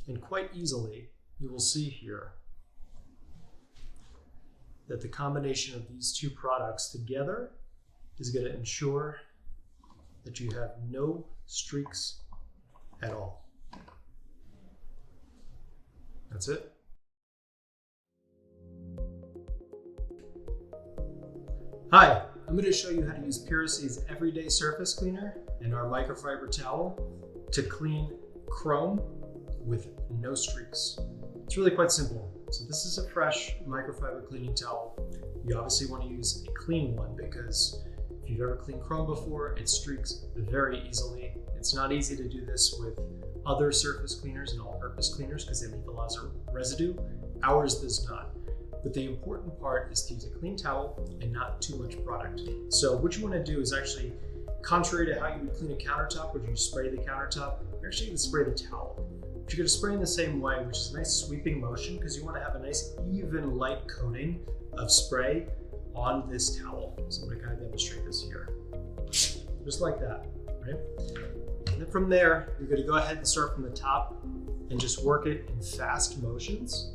And quite easily, you will see here that the combination of these two products together is going to ensure that you have no streaks at all. That's it. Hi, I'm going to show you how to use Puracy's Everyday Surface Cleaner and our microfiber towel to clean chrome with no streaks. It's really quite simple. So this is a fresh microfiber cleaning towel. You obviously want to use a clean one because if you've ever cleaned chrome before, it streaks very easily. It's not easy to do this with other surface cleaners and all-purpose cleaners because they leave a lot of residue. Ours does not. But the important part is to use a clean towel and not too much product. So what you want to do is actually, contrary to how you would clean a countertop, where you spray the countertop, you're actually going to spray the towel. But you're going to spray in the same way, which is a nice sweeping motion because you want to have a nice even light coating of spray on this towel. So I'm going to kind of demonstrate this here. Just like that, right? And then from there, you're going to go ahead and start from the top and just work it in fast motions.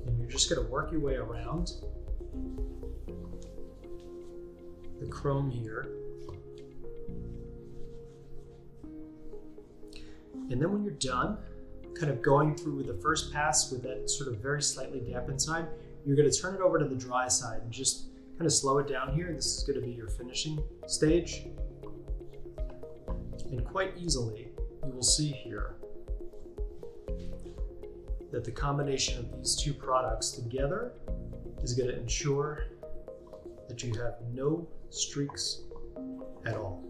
And you're just going to work your way around the chrome here. And then when you're done, kind of going through the first pass with that sort of very slightly dampened side, you're going to turn it over to the dry side and just kind of slow it down here. This is going to be your finishing stage. And quite easily, you will see here that the combination of these two products together is going to ensure that you have no streaks at all.